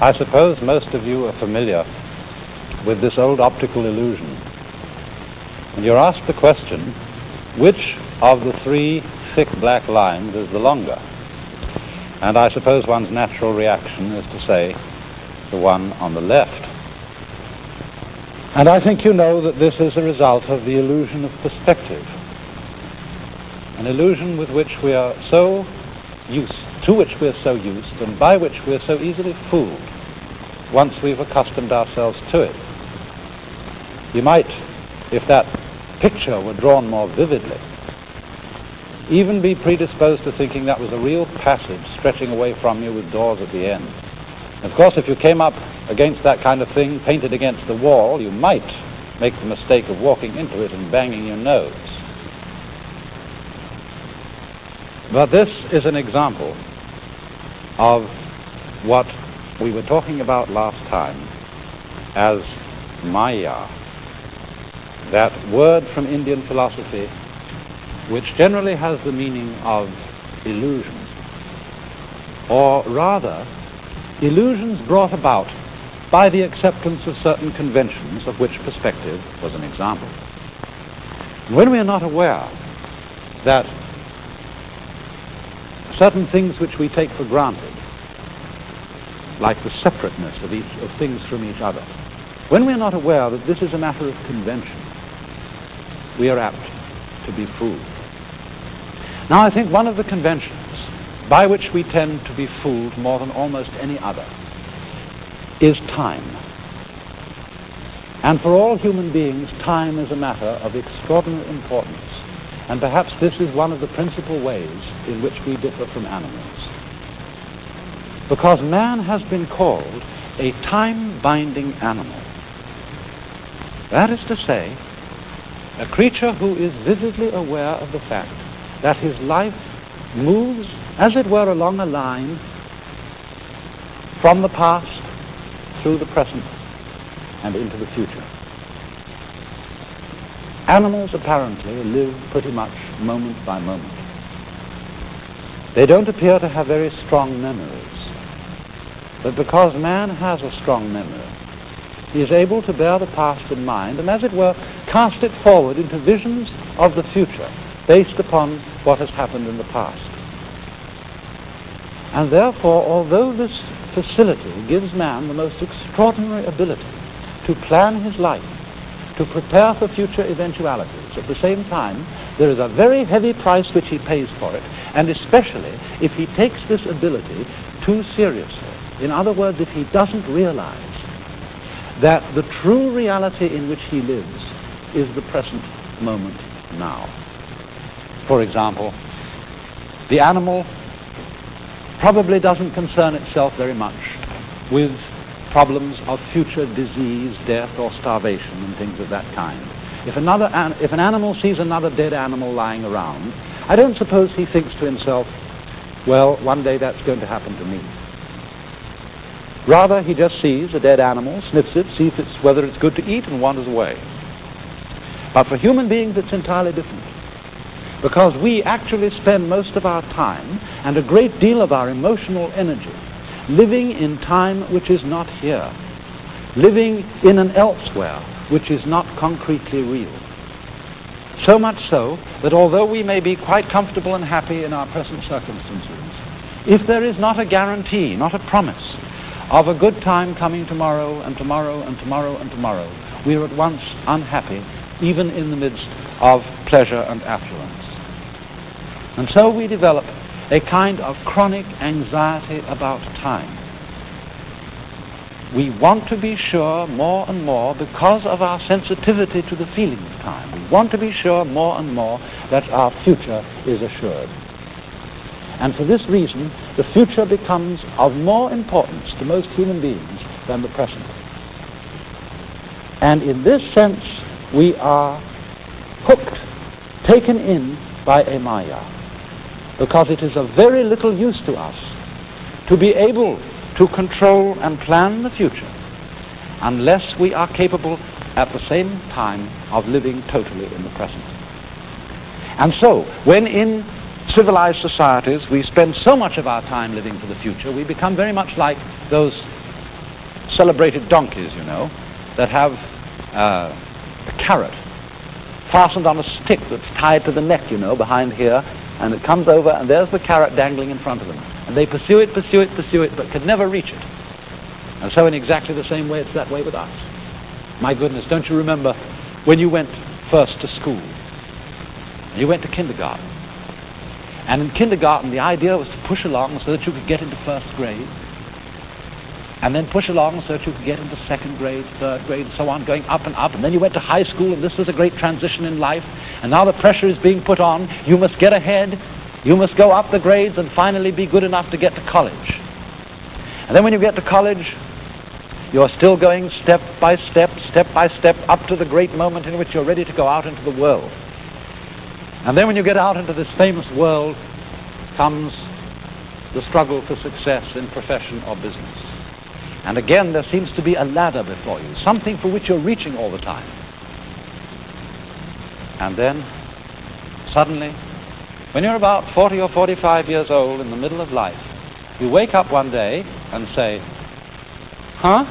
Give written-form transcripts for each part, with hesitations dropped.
I suppose most of you are familiar with this old optical illusion. And you're asked the question, which of the three thick black lines is the longer? And I suppose one's natural reaction is to say the one on the left. And I think you know that this is a result of the illusion of perspective, an illusion with which we are so used, to which we're so used, and by which we're so easily fooled once we've accustomed ourselves to it. You might, if that picture were drawn more vividly, even be predisposed to thinking that was a real passage stretching away from you with doors at the end. Of course, if you came up against that kind of thing painted against the wall, you might make the mistake of walking into it and banging your nose. But this is an example of what we were talking about last time as Maya, that word from Indian philosophy which generally has the meaning of illusion, or rather illusions brought about by the acceptance of certain conventions, of which perspective was an example. When we are not aware that certain things which we take for granted, like the separateness of things from each other, when we are not aware that this is a matter of convention, we are apt to be fooled. Now, I think one of the conventions by which we tend to be fooled more than almost any other is time. And for all human beings, time is a matter of extraordinary importance. And perhaps this is one of the principal ways in which we differ from animals. Because man has been called a time-binding animal. That is to say, a creature who is vividly aware of the fact that his life moves, as it were, along a line from the past through the present and into the future. Animals apparently live pretty much moment by moment. They don't appear to have very strong memories, but because man has a strong memory, he is able to bear the past in mind and, as it were, cast it forward into visions of the future based upon what has happened in the past. And therefore, although this facility gives man the most extraordinary ability to plan his life, to prepare for future eventualities, at the same time, there is a very heavy price which he pays for it, and especially if he takes this ability too seriously. In other words, if he doesn't realize that the true reality in which he lives is the present moment now. For example, the animal probably doesn't concern itself very much with problems of future disease, death, or starvation, and things of that kind. If an animal sees another dead animal lying around, I don't suppose he thinks to himself, well, one day that's going to happen to me. Rather, he just sees a dead animal, sniffs it, sees whether it's good to eat, and wanders away. But for human beings, it's entirely different, because we actually spend most of our time and a great deal of our emotional energy living in time which is not here, living in an elsewhere which is not concretely real. So much so that although we may be quite comfortable and happy in our present circumstances, if there is not a guarantee, not a promise of a good time coming tomorrow and tomorrow and tomorrow and tomorrow, we are at once unhappy, even in the midst of pleasure and affluence. And so we develop a kind of chronic anxiety about time. We want to be sure more and more, because of our sensitivity to the feeling of time, we want to be sure more and more that our future is assured. And for this reason, the future becomes of more importance to most human beings than the present. And in this sense, we are hooked, taken in by a Maya, because it is of very little use to us to be able to control and plan the future unless we are capable at the same time of living totally in the present. And so, when in civilized societies we spend so much of our time living for the future, we become very much like those celebrated donkeys, you know, that have a carrot fastened on a stick that's tied to the neck, you know, behind here, and it comes over, and there's the carrot dangling in front of them. And they pursue it, but can never reach it. And so in exactly the same way, it's that way with us. My goodness, don't you remember when you went first to school? You went to kindergarten. And in kindergarten, the idea was to push along so that you could get into first grade, and then push along so that you could get into second grade, third grade, and so on, going up and up. And then you went to high school, and this was a great transition in life. And now the pressure is being put on. You must get ahead. You must go up the grades and finally be good enough to get to college. And then when you get to college, you're still going step by step, up to the great moment in which you're ready to go out into the world. And then when you get out into this famous world comes the struggle for success in profession or business. And again, there seems to be a ladder before you, something for which you're reaching all the time. And then, suddenly, when you're about 40 or 45 years old in the middle of life, you wake up one day and say, huh?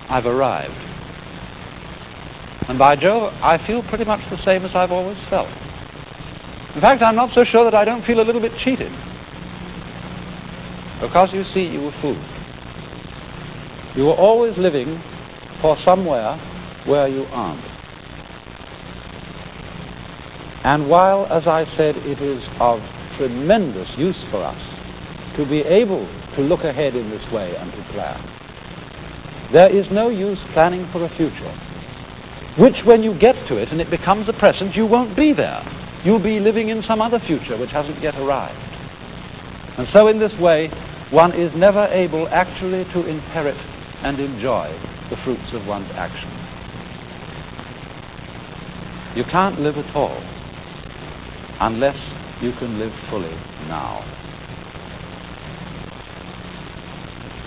I've arrived. And by Jove, I feel pretty much the same as I've always felt. In fact, I'm not so sure that I don't feel a little bit cheated. Because, you see, you were fooled. You were always living for somewhere where you aren't. And while, as I said, it is of tremendous use for us to be able to look ahead in this way and to plan, there is no use planning for a future, which when you get to it and it becomes a present, you won't be there. You'll be living in some other future which hasn't yet arrived. And so in this way, one is never able actually to inherit and enjoy the fruits of one's action. You can't live at all unless you can live fully now.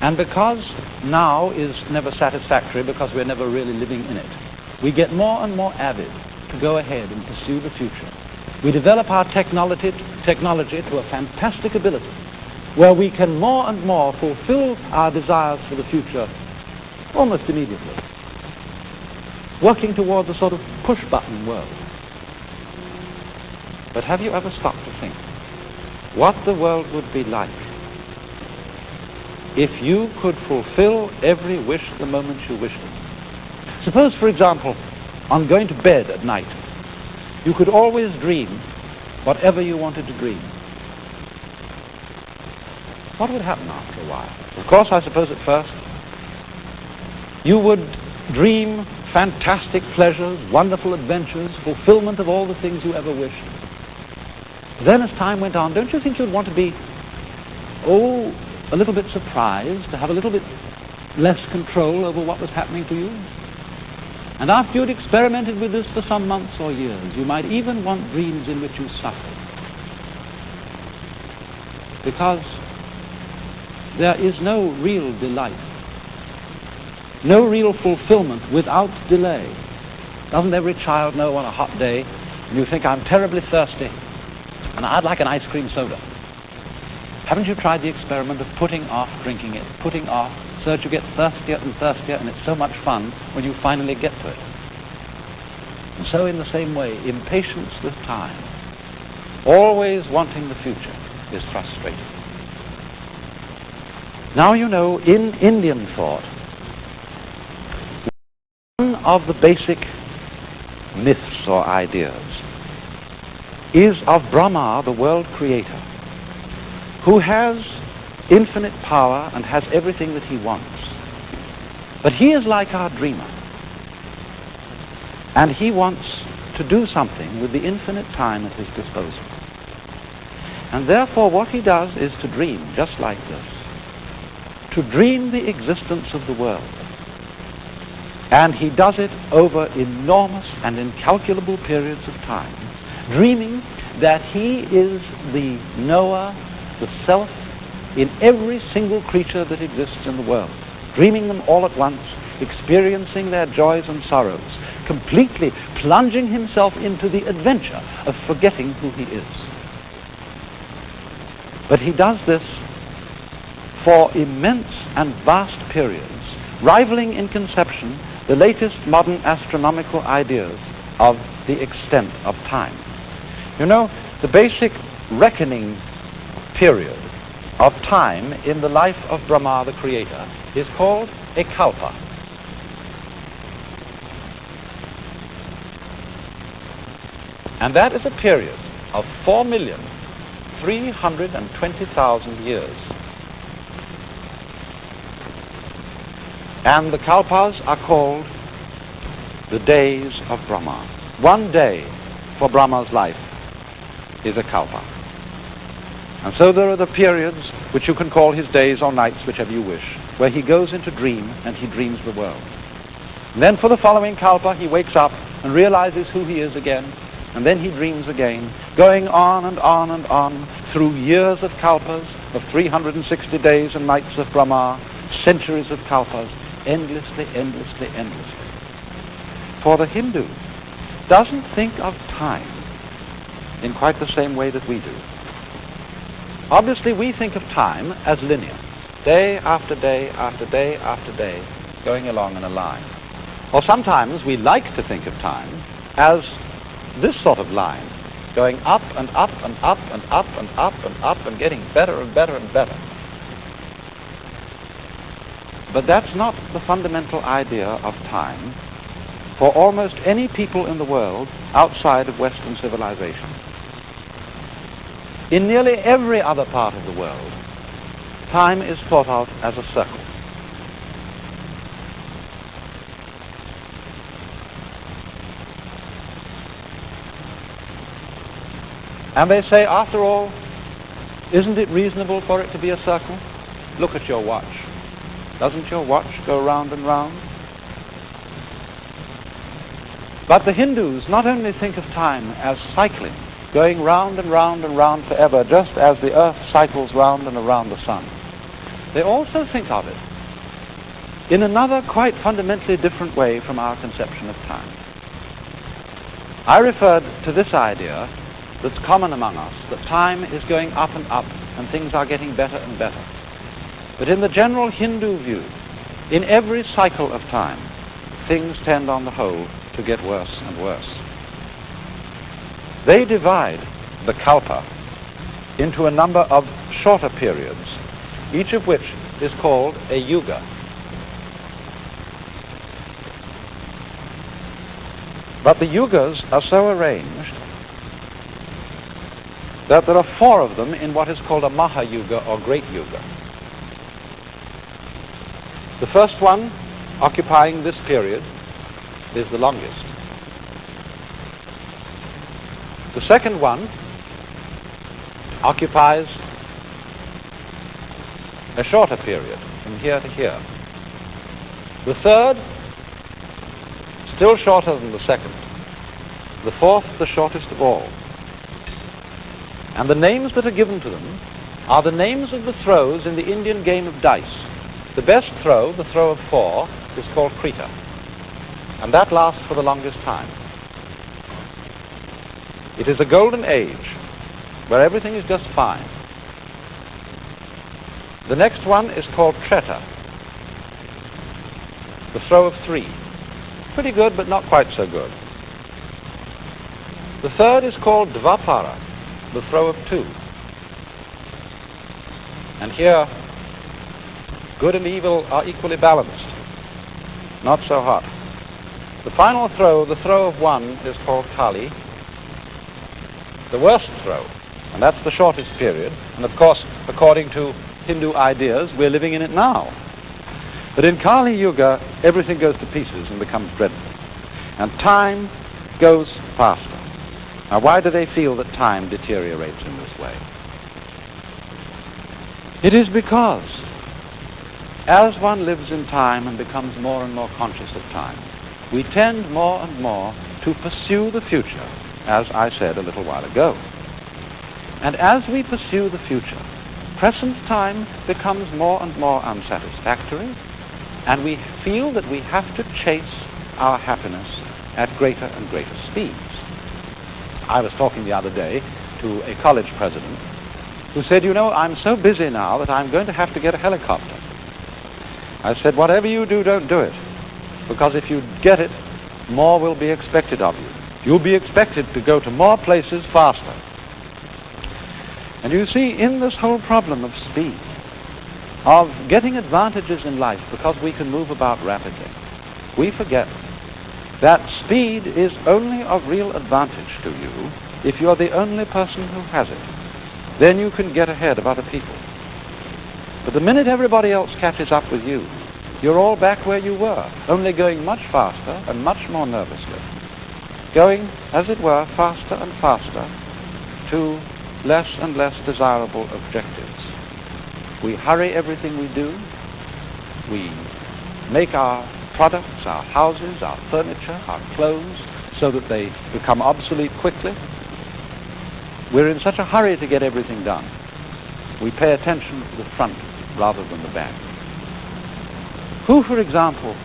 And because now is never satisfactory, because we're never really living in it, we get more and more avid to go ahead and pursue the future. We develop our technology to a fantastic ability where we can more and more fulfill our desires for the future almost immediately, working towards a sort of push-button world. But have you ever stopped to think what the world would be like if you could fulfill every wish the moment you wished it? Suppose, for example, on going to bed at night, you could always dream whatever you wanted to dream. What would happen after a while? Of course, I suppose at first, you would dream fantastic pleasures, wonderful adventures, fulfillment of all the things you ever wished. Then as time went on, don't you think you'd want to be, a little bit surprised, to have a little bit less control over what was happening to you? And after you'd experimented with this for some months or years, you might even want dreams in which you suffered. Because there is no real delight, no real fulfillment without delay. Doesn't every child know on a hot day when you think, I'm terribly thirsty and I'd like an ice cream soda? Haven't you tried the experiment of putting off drinking it, putting off, so that you get thirstier and thirstier, and it's so much fun when you finally get to it? And so in the same way, impatience with time, always wanting the future, is frustrating. Now you know, in Indian thought, one of the basic myths or ideas is of Brahma, the world creator, who has infinite power and has everything that he wants. But he is like our dreamer, and he wants to do something with the infinite time at his disposal. And therefore what he does is to dream, just like this, to dream the existence of the world. And he does it over enormous and incalculable periods of time, dreaming that he is the knower, the self, in every single creature that exists in the world, dreaming them all at once, experiencing their joys and sorrows, completely plunging himself into the adventure of forgetting who he is. But he does this for immense and vast periods, rivaling in conception the latest modern astronomical ideas of the extent of time. You know, the basic reckoning period of time in the life of Brahma, the creator, is called a kalpa. And that is a period of 4,320,000 years. And the kalpas are called the days of Brahma. One day for Brahma's life is a kalpa. And so there are the periods which you can call his days or nights, whichever you wish, where he goes into dream and he dreams the world. And then for the following kalpa he wakes up and realizes who he is again, and then he dreams again, going on and on and on through years of kalpas, of 360 days and nights of Brahma, centuries of kalpas, endlessly, endlessly, endlessly. For the Hindu doesn't think of time in quite the same way that we do. Obviously, we think of time as linear, day after day after day after day, going along in a line. Or sometimes we like to think of time as this sort of line, going up and up and up and up and up and up and getting better and better and better. But that's not the fundamental idea of time for almost any people in the world outside of Western civilization. In nearly every other part of the world, time is thought of as a circle. And they say, after all, isn't it reasonable for it to be a circle? Look at your watch. Doesn't your watch go round and round? But the Hindus not only think of time as cycling, going round and round and round forever, just as the earth cycles round and around the sun. They also think of it in another quite fundamentally different way from our conception of time. I referred to this idea that's common among us, that time is going up and up and things are getting better and better. But in the general Hindu view, in every cycle of time, things tend on the whole to get worse and worse. They divide the kalpa into a number of shorter periods, each of which is called a yuga. But the yugas are so arranged that there are 4 of them in what is called a maha yuga or great yuga. The first one, occupying this period, is the longest. The second one occupies a shorter period, from here to here. The third, still shorter than the second. The fourth, the shortest of all. And the names that are given to them are the names of the throws in the Indian game of dice. The best throw, the throw of 4, is called Krita. And that lasts for the longest time. It is a golden age where everything is just fine. The next one is called Treta, the throw of 3. Pretty good, but not quite so good. The third is called Dvapara, the throw of 2. And here, good and evil are equally balanced, not so hot. The final throw, the throw of 1, is called Kali, the worst throw, and that's the shortest period. And of course, according to Hindu ideas, we're living in it now. But in Kali Yuga, everything goes to pieces and becomes dreadful. And time goes faster. Now, why do they feel that time deteriorates in this way? It is because as one lives in time and becomes more and more conscious of time, we tend more and more to pursue the future, as I said a little while ago. And as we pursue the future, present time becomes more and more unsatisfactory, and we feel that we have to chase our happiness at greater and greater speeds. I was talking the other day to a college president who said, you know, I'm so busy now that I'm going to have to get a helicopter. I said, whatever you do, don't do it. Because if you get it, more will be expected of you. You'll be expected to go to more places faster. And you see, in this whole problem of speed, of getting advantages in life because we can move about rapidly, we forget that speed is only of real advantage to you if you're the only person who has it. Then you can get ahead of other people. But the minute everybody else catches up with you, you're all back where you were, only going much faster and much more nervously. Going, as it were, faster and faster to less and less desirable objectives. We hurry everything we do. We make our products, our houses, our furniture, our clothes, so that they become obsolete quickly. We're in such a hurry to get everything done. We pay attention to the front rather than the back. Who, for example,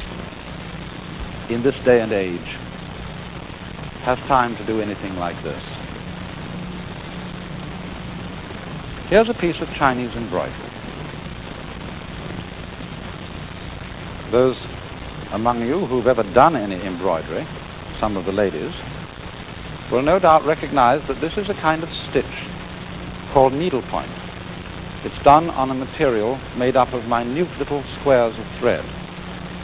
in this day and age, has time to do anything like this? Here's a piece of Chinese embroidery. Those among you who've ever done any embroidery, some of the ladies, will no doubt recognize that this is a kind of stitch called needlepoint. It's done on a material made up of minute little squares of thread,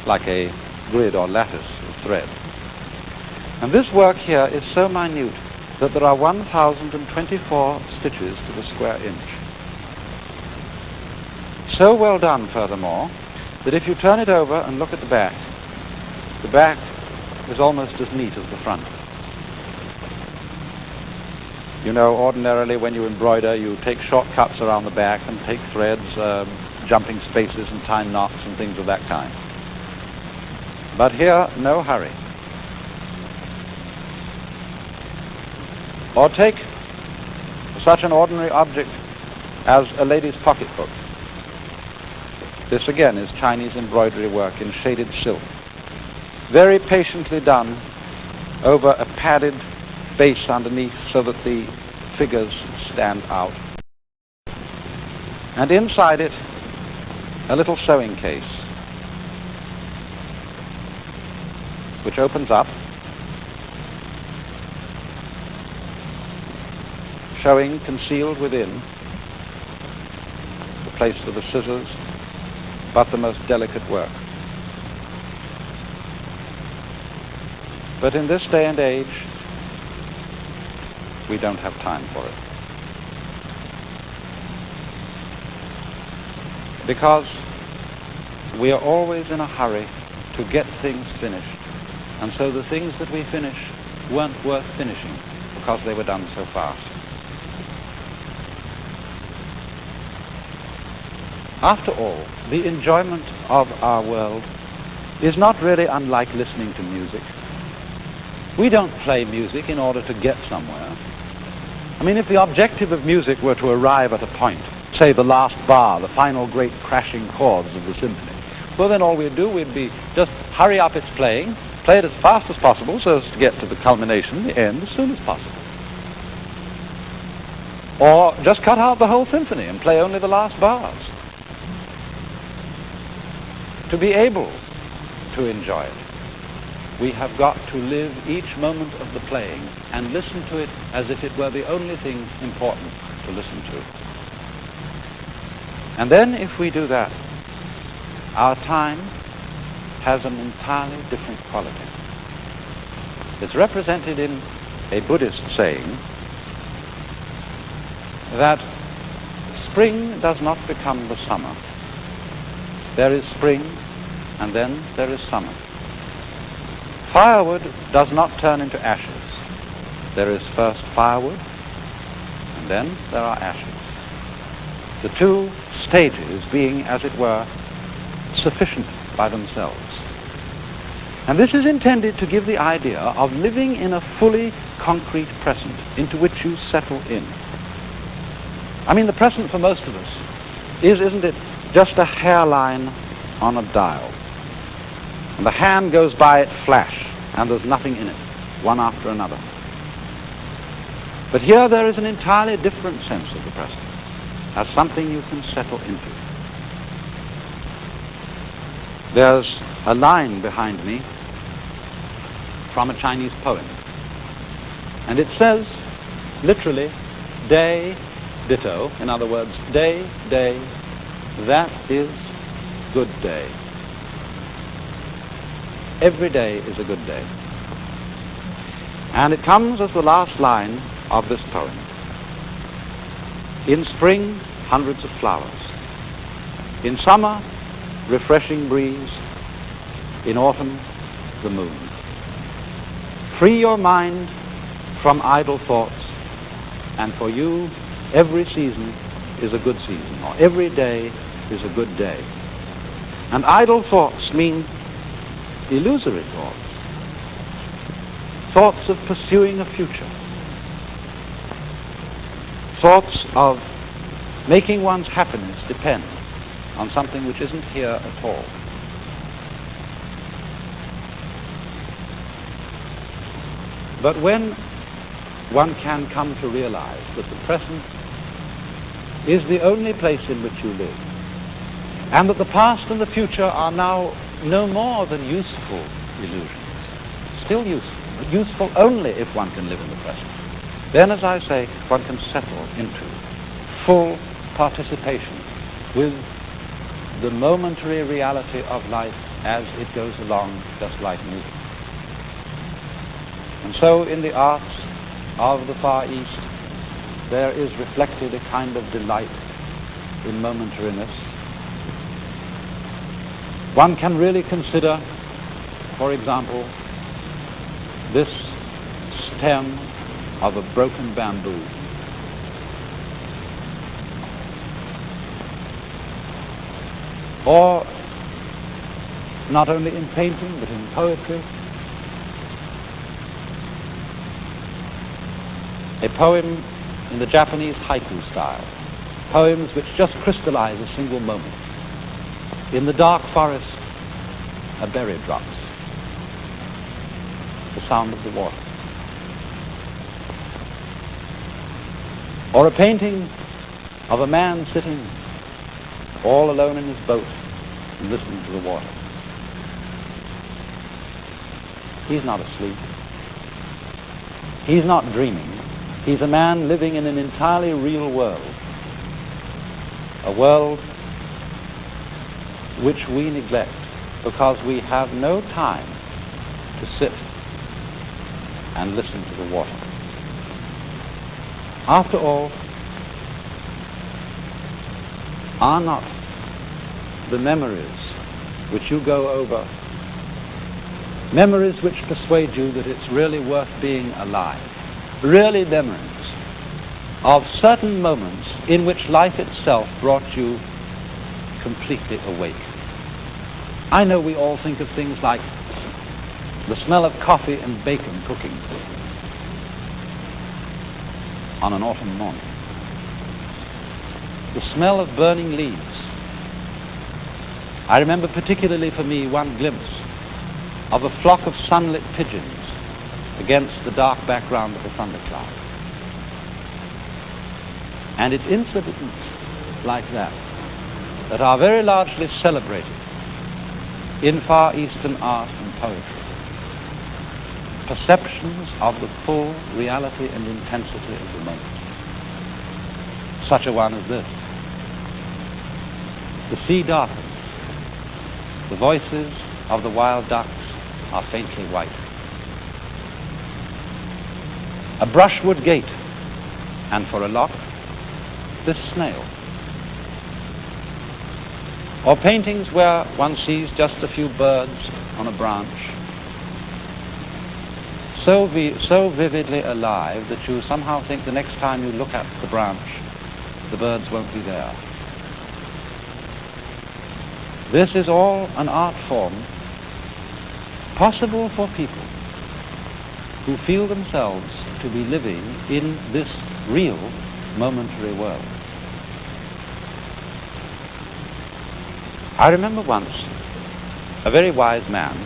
like a grid or lattice of thread. And this work here is so minute that there are 1,024 stitches to the square inch. So well done, furthermore, that if you turn it over and look at the back is almost as neat as the front. You know, ordinarily when you embroider, you take shortcuts around the back and take threads, jumping spaces and tie knots and things of that kind. But here, no hurry. Or take such an ordinary object as a lady's pocketbook. This again is Chinese embroidery work in shaded silk, very patiently done over a padded base underneath so that the figures stand out. And inside it, a little sewing case, which opens up, showing concealed within the place for the scissors, but the most delicate work. But in this day and age, we don't have time for it. Because we are always in a hurry to get things finished, and so the things that we finish weren't worth finishing because they were done so fast. After all, the enjoyment of our world is not really unlike listening to music. We don't play music in order to get somewhere. I mean, if the objective of music were to arrive at a point, say the last bar, the final great crashing chords of the symphony, well then all we'd do, we'd be just hurry up its playing, play it as fast as possible so as to get to the culmination, the end, as soon as possible. Or just cut out the whole symphony and play only the last bars. To be able to enjoy it, we have got to live each moment of the playing and listen to it as if it were the only thing important to listen to. And then if we do that, our time has an entirely different quality. It's represented in a Buddhist saying that spring does not become the summer. There is spring, and then there is summer. Firewood does not turn into ashes. There is first firewood, and then there are ashes. The two stages being, as it were, sufficient by themselves. And this is intended to give the idea of living in a fully concrete present into which you settle in. I mean, the present for most of us is, isn't it, just a hairline on a dial. And the hand goes by it flash, and there's nothing in it, one after another. But here there is an entirely different sense of the present, as something you can settle into. there's a line behind me from a Chinese poem. And it says, literally, day, ditto. In other words, day, day, that is good day. Every day is a good day. And it comes as the last line of this poem. In spring, hundreds of flowers. In summer, refreshing breeze. In autumn, the moon. Free your mind from idle thoughts, and for you, every season is a good season, or every day is a good day. And idle thoughts mean illusory thoughts, thoughts of pursuing a future, thoughts of making one's happiness depend on something which isn't here at all. But when one can come to realize that the present is the only place in which you live, and that the past and the future are now no more than useful illusions, still useful, but useful only if one can live in the present, then, as I say, one can settle into full participation with the momentary reality of life as it goes along, just like music. And so in the arts of the Far East, there is reflected a kind of delight in momentariness. One can really consider, for example, this stem of a broken bamboo. Or, not only in painting, but in poetry, a poem in the Japanese haiku style, poems which just crystallize a single moment. In the dark forest, a berry drops, the sound of the water. Or a painting of a man sitting all alone in his boat and listening to the water. He's not asleep. He's not dreaming. He's a man living in an entirely real world, a world which we neglect because we have no time to sit and listen to the water. After all, are not the memories which you go over memories which persuade you that it's really worth being alive? Really memories of certain moments in which life itself brought you completely awake. I know we all think of things like the smell of coffee and bacon cooking on an autumn morning, the smell of burning leaves. I remember particularly for me one glimpse of a flock of sunlit pigeons against the dark background of a thundercloud. And it's incidents like that that are very largely celebrated in Far Eastern art and poetry. Perceptions of the full reality and intensity of the moment. Such a one as this. The sea darkens. The voices of the wild ducks are faintly white. A brushwood gate, and for a lock, this snail. Or paintings where one sees just a few birds on a branch, so vividly alive that you somehow think the next time you look at the branch, the birds won't be there. This is all an art form possible for people who feel themselves to be living in this real momentary world. I remember once a very wise man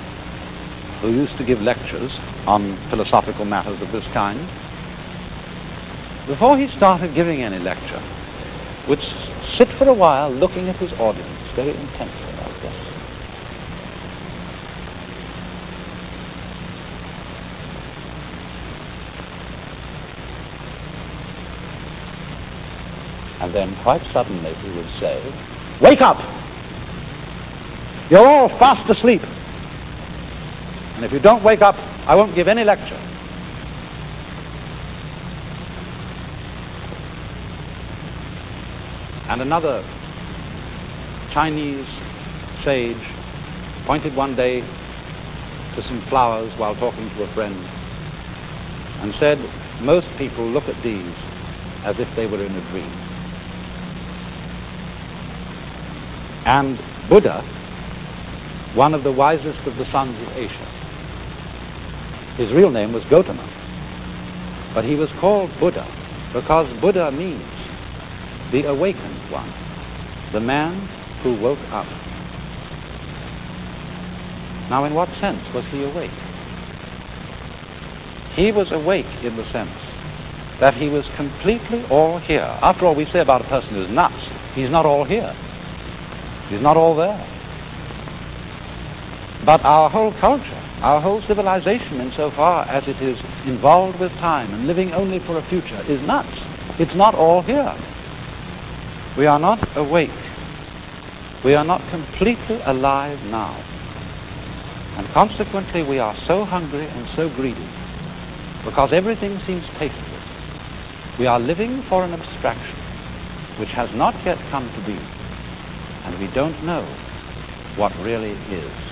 who used to give lectures on philosophical matters of this kind. Before he started giving any lecture, would sit for a while looking at his audience very intensely like this. And then quite suddenly he would say, "Wake up! You're all fast asleep. And if you don't wake up, I won't give any lecture." And another Chinese sage pointed one day to some flowers while talking to a friend and said, "Most people look at these as if they were in a dream." And Buddha, one of the wisest of the sons of Asia, his real name was Gautama, but he was called Buddha because Buddha means the awakened one, the man who woke up. Now, in what sense was he awake? He was awake in the sense that he was completely all here. After all, we say about a person who's nuts, he's not all here. He's not all there. But our whole culture, our whole civilization, insofar as it is involved with time and living only for a future, is nuts. It's not all here. We are not awake. We are not completely alive now. And consequently, we are so hungry and so greedy because everything seems tasteless. We are living for an abstraction which has not yet come to be, and we don't know what really is.